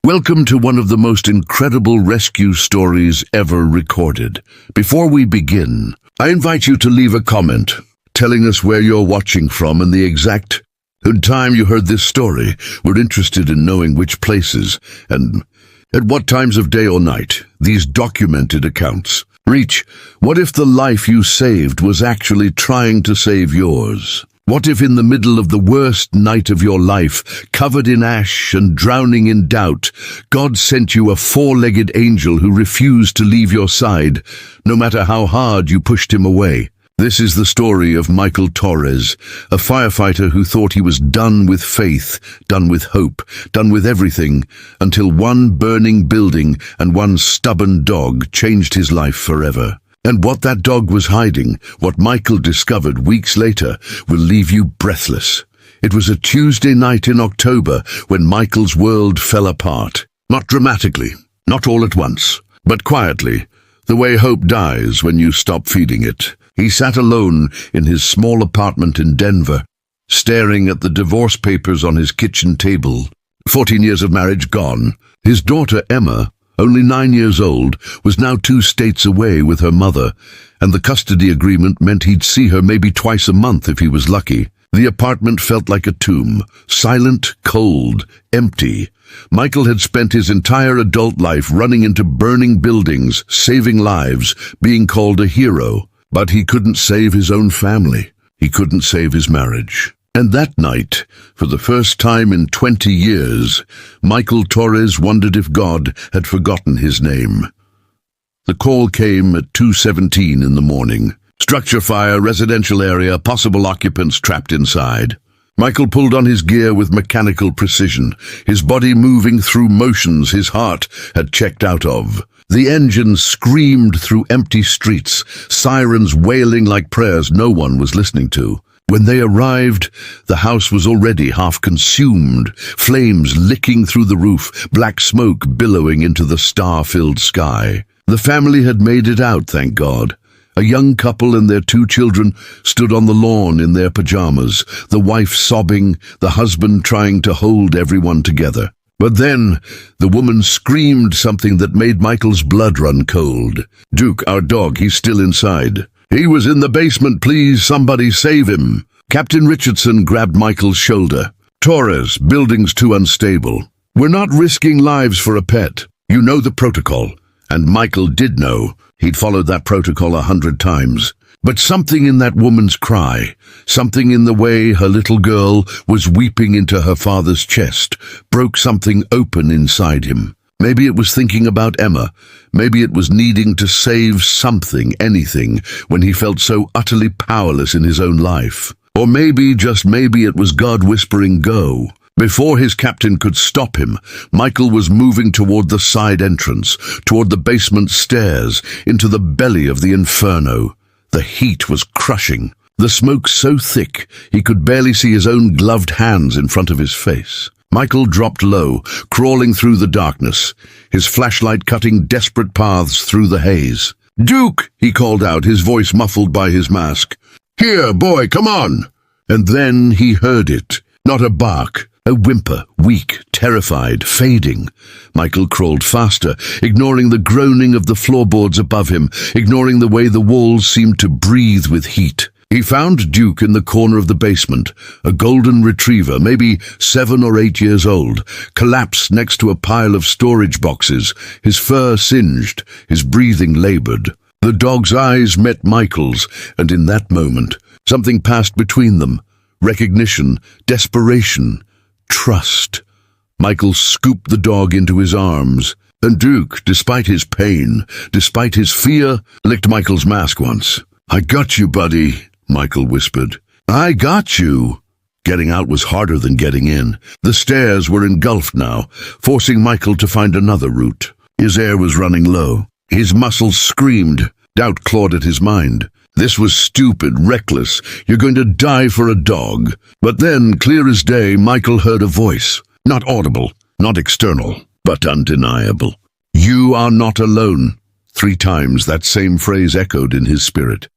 Welcome to one of the most incredible rescue stories ever recorded. Before we begin, I invite you to leave a comment telling us where you're watching from and the exact time you heard this story. We're interested in knowing which places and at what times of day or night these documented accounts reach. What if the life you saved was actually trying to save yours? What if in the middle of the worst night of your life, covered in ash and drowning in doubt, God sent you a four-legged angel who refused to leave your side, no matter how hard you pushed him away? This is the story of Michael Torres, a firefighter who thought he was done with faith, done with hope, done with everything, until one burning building and one stubborn dog changed his life forever. And what that dog was hiding, what Michael discovered weeks later, will leave you breathless. It was a Tuesday night in October when Michael's world fell apart. Not dramatically, not all at once, but quietly, the way hope dies when you stop feeding it. He sat alone in his small apartment in Denver, staring at the divorce papers on his kitchen table. 14 years of marriage gone. His daughter Emma, only 9 years old, was now 2 states away with her mother, and the custody agreement meant he'd see her maybe twice a month if he was lucky. The apartment felt like a tomb, silent, cold, empty. Michael had spent his entire adult life running into burning buildings, saving lives, being called a hero. But he couldn't save his own family. He couldn't save his marriage. And that night, for the first time in 20 years, Michael Torres wondered if God had forgotten his name. The call came at 2:17 in the morning. Structure fire, residential area, possible occupants trapped inside. Michael pulled on his gear with mechanical precision, his body moving through motions his heart had checked out of. The engine screamed through empty streets, sirens wailing like prayers no one was listening to. When they arrived, the house was already half consumed, flames licking through the roof, black smoke billowing into the star-filled sky. The family had made it out, thank God. A young couple and their 2 children stood on the lawn in their pajamas, the wife sobbing, the husband trying to hold everyone together. But then, the woman screamed something that made Michael's blood run cold. "Duke, our dog, he's still inside." "He was in the basement, please, somebody save him." Captain Richardson grabbed Michael's shoulder. "Torres, building's too unstable. We're not risking lives for a pet. You know the protocol." And Michael did know. He'd followed that protocol 100 times. But something in that woman's cry, something in the way her little girl was weeping into her father's chest, broke something open inside him. Maybe it was thinking about Emma. Maybe it was needing to save something, anything, when he felt so utterly powerless in his own life. Or maybe, just maybe, it was God whispering, "Go." Before his captain could stop him, Michael was moving toward the side entrance, toward the basement stairs, into the belly of the inferno. The heat was crushing, the smoke so thick he could barely see his own gloved hands in front of his face. Michael dropped low, crawling through the darkness, his flashlight cutting desperate paths through the haze. "Duke!" he called out, his voice muffled by his mask. "Here, boy, come on!" And then he heard it. Not a bark, a whimper, weak, terrified, fading. Michael crawled faster, ignoring the groaning of the floorboards above him, ignoring the way the walls seemed to breathe with heat. He found Duke in the corner of the basement, a golden retriever, maybe 7 or 8 years old, collapsed next to a pile of storage boxes, his fur singed, his breathing labored. The dog's eyes met Michael's, and in that moment, something passed between them. Recognition, desperation, trust. Michael scooped the dog into his arms, and Duke, despite his pain, despite his fear, licked Michael's mask once. "I got you, buddy," Michael whispered. "I got you." Getting out was harder than getting in. The stairs were engulfed now, forcing Michael to find another route. His air was running low. His muscles screamed. Doubt clawed at his mind. This was stupid, reckless. You're going to die for a dog. But then, clear as day, Michael heard a voice. Not audible, not external, but undeniable. "You are not alone." 3 times that same phrase echoed in his spirit.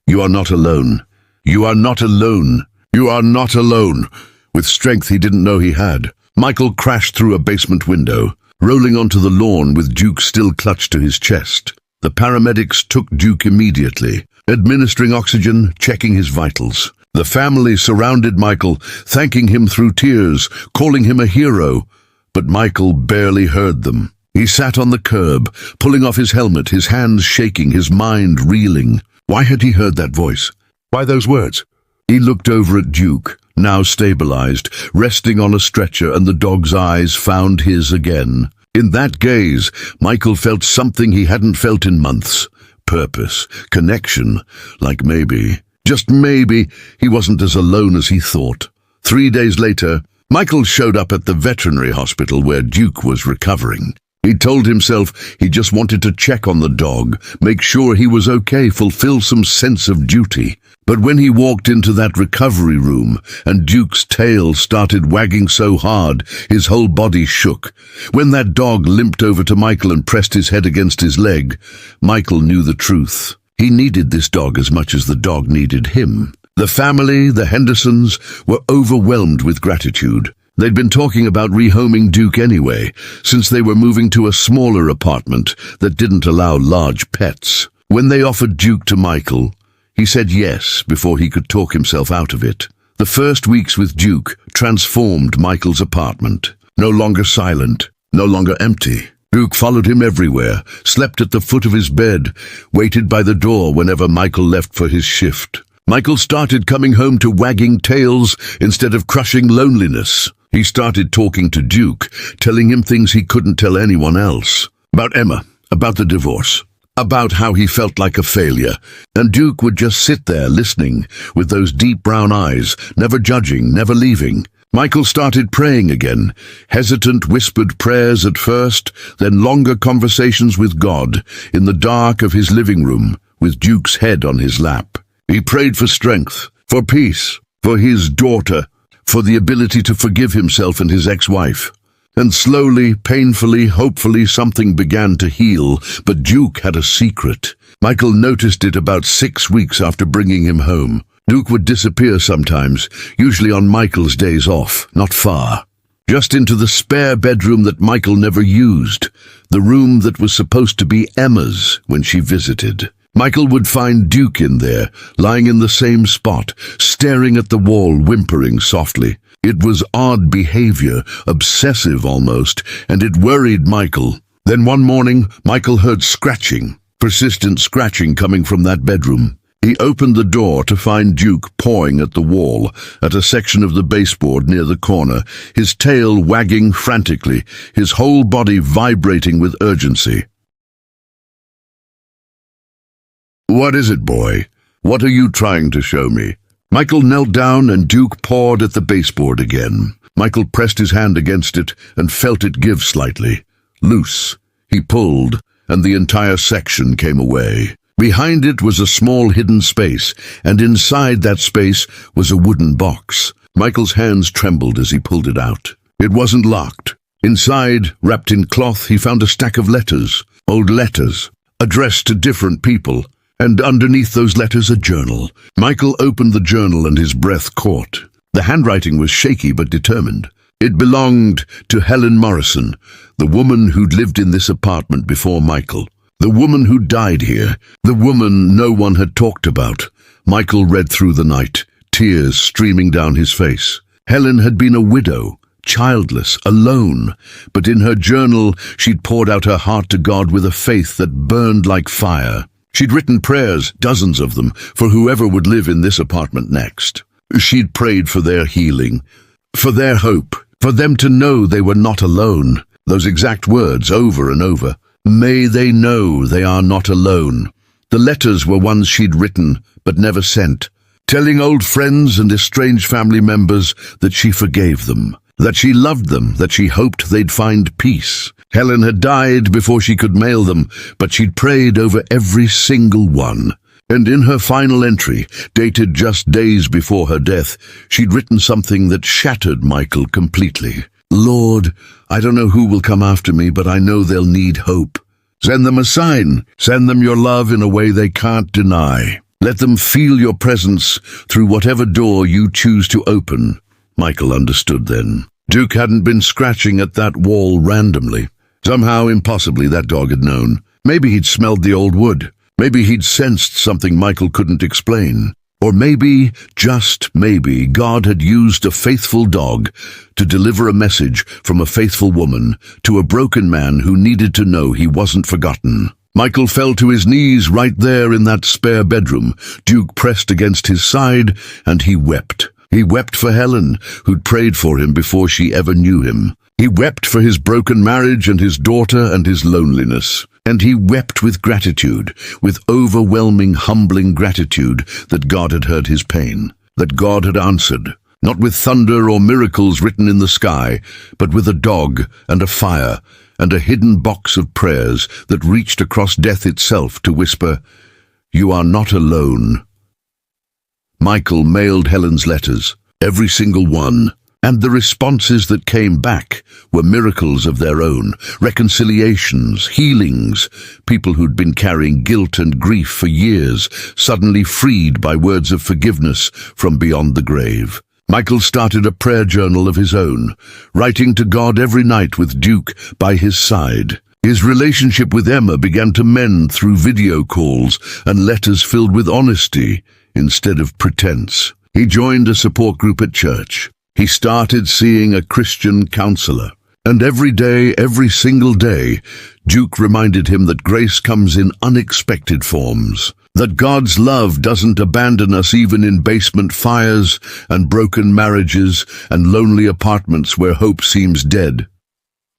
"You are not alone. You are not alone. You are not alone." With strength he didn't know he had, Michael crashed through a basement window. rolling onto the lawn with Duke still clutched to his chest. The paramedics took Duke immediately, administering oxygen, checking his vitals. The family surrounded Michael, thanking him through tears, calling him a hero. But Michael barely heard them. He sat on the curb, pulling off his helmet, his hands shaking, his mind reeling. Why had he heard that voice? Why those words? He looked over at Duke, now stabilized, resting on a stretcher, and the dog's eyes found his again. In that gaze, Michael felt something he hadn't felt in months. Purpose, connection, like maybe, just maybe, he wasn't as alone as he thought. 3 days later, Michael showed up at the veterinary hospital where Duke was recovering. He told himself he just wanted to check on the dog, make sure he was okay, fulfill some sense of duty. But when he walked into that recovery room and Duke's tail started wagging so hard his whole body shook, when that dog limped over to Michael and pressed his head against his leg, Michael knew the truth. He needed this dog as much as the dog needed him. The family, the Hendersons, were overwhelmed with gratitude. They'd been talking about rehoming Duke anyway, since they were moving to a smaller apartment that didn't allow large pets. When they offered Duke to Michael, he said yes before he could talk himself out of it. The first weeks with Duke transformed Michael's apartment. No longer silent, no longer empty. Duke followed him everywhere, slept at the foot of his bed, waited by the door whenever Michael left for his shift. Michael started coming home to wagging tails instead of crushing loneliness. He started talking to Duke, telling him things he couldn't tell anyone else. About Emma, about the divorce, about how he felt like a failure. And Duke would just sit there listening with those deep brown eyes, never judging, never leaving. Michael started praying again, hesitant whispered prayers at first, then longer conversations with God in the dark of his living room with Duke's head on his lap. He prayed for strength, for peace, for his daughter, for the ability to forgive himself and his ex-wife. And slowly, painfully, hopefully something began to heal, but Duke had a secret. Michael noticed it about 6 weeks after bringing him home. Duke would disappear sometimes, usually on Michael's days off, not far. Just into the spare bedroom that Michael never used, the room that was supposed to be Emma's when she visited. Michael would find Duke in there, lying in the same spot, staring at the wall, whimpering softly. It was odd behavior, obsessive almost, and it worried Michael. Then one morning, Michael heard scratching, persistent scratching coming from that bedroom. He opened the door to find Duke pawing at the wall, at a section of the baseboard near the corner, his tail wagging frantically, his whole body vibrating with urgency. "What is it, boy? What are you trying to show me?" Michael knelt down and Duke pawed at the baseboard again. Michael pressed his hand against it and felt it give slightly. Loose. He pulled, and the entire section came away. Behind it was a small hidden space, and inside that space was a wooden box. Michael's hands trembled as he pulled it out. It wasn't locked. Inside, wrapped in cloth, he found a stack of letters, old letters, addressed to different people. And underneath those letters a journal. Michael opened the journal and his breath caught. The handwriting was shaky but determined. It belonged to Helen Morrison, the woman who'd lived in this apartment before Michael. The woman who died here. The woman no one had talked about. Michael read through the night, tears streaming down his face. Helen had been a widow, childless, alone, but in her journal she'd poured out her heart to God with a faith that burned like fire. She'd written prayers, dozens of them, for whoever would live in this apartment next. She'd prayed for their healing, for their hope, for them to know they were not alone. Those exact words over and over. May they know they are not alone. The letters were ones she'd written, but never sent, telling old friends and estranged family members that she forgave them, that she loved them, that she hoped they'd find peace. Helen had died before she could mail them, but she'd prayed over every single one. And in her final entry, dated just days before her death, she'd written something that shattered Michael completely. "Lord, I don't know who will come after me, but I know they'll need hope. Send them a sign. Send them your love in a way they can't deny. Let them feel your presence through whatever door you choose to open." Michael understood then. Duke hadn't been scratching at that wall randomly. Somehow, impossibly, that dog had known. Maybe he'd smelled the old wood. Maybe he'd sensed something Michael couldn't explain. Or maybe, just maybe, God had used a faithful dog to deliver a message from a faithful woman to a broken man who needed to know he wasn't forgotten. Michael fell to his knees right there in that spare bedroom, Duke pressed against his side, and he wept. He wept for Helen, who'd prayed for him before she ever knew him. He wept for his broken marriage and his daughter and his loneliness. And he wept with gratitude, with overwhelming, humbling gratitude that God had heard his pain, that God had answered, not with thunder or miracles written in the sky, but with a dog and a fire and a hidden box of prayers that reached across death itself to whisper, "You are not alone." Michael mailed Helen's letters, every single one. And the responses that came back were miracles of their own, reconciliations, healings, people who'd been carrying guilt and grief for years, suddenly freed by words of forgiveness from beyond the grave. Michael started a prayer journal of his own, writing to God every night with Duke by his side. His relationship with Emma began to mend through video calls and letters filled with honesty instead of pretense. He joined a support group at church. He started seeing a Christian counselor. And every day, every single day, Duke reminded him that grace comes in unexpected forms, that God's love doesn't abandon us even in basement fires and broken marriages and lonely apartments where hope seems dead.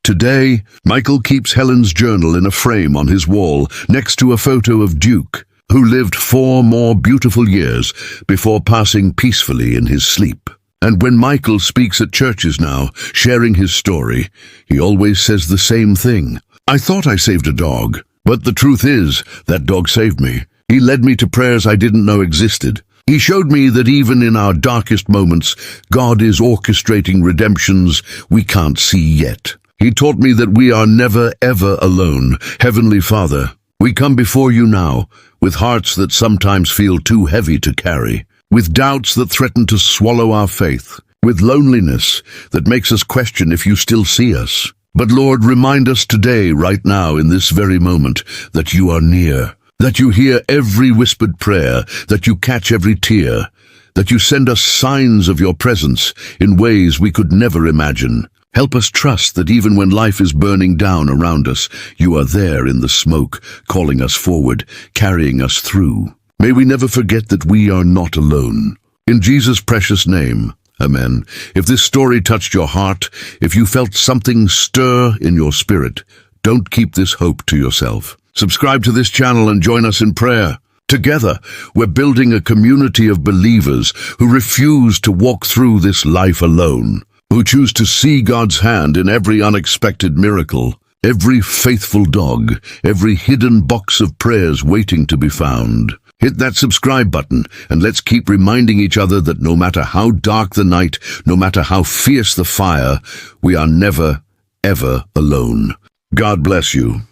Today, Michael keeps Helen's journal in a frame on his wall next to a photo of Duke, who lived 4 more beautiful years before passing peacefully in his sleep. And when Michael speaks at churches now, sharing his story, he always says the same thing. "I thought I saved a dog, but the truth is, that dog saved me. He led me to prayers I didn't know existed. He showed me that even in our darkest moments, God is orchestrating redemptions we can't see yet. He taught me that we are never, ever alone. Heavenly Father, we come before you now, with hearts that sometimes feel too heavy to carry, with doubts that threaten to swallow our faith, with loneliness that makes us question if you still see us. But Lord, remind us today, right now, in this very moment, that you are near, that you hear every whispered prayer, that you catch every tear, that you send us signs of your presence in ways we could never imagine. Help us trust that even when life is burning down around us, you are there in the smoke, calling us forward, carrying us through. May we never forget that we are not alone. In Jesus' precious name, amen. If this story touched your heart, if you felt something stir in your spirit, don't keep this hope to yourself. Subscribe to this channel and join us in prayer. Together, we're building a community of believers who refuse to walk through this life alone, who choose to see God's hand in every unexpected miracle, every faithful dog, every hidden box of prayers waiting to be found. Hit that subscribe button, and let's keep reminding each other that no matter how dark the night, no matter how fierce the fire, we are never, ever alone. God bless you.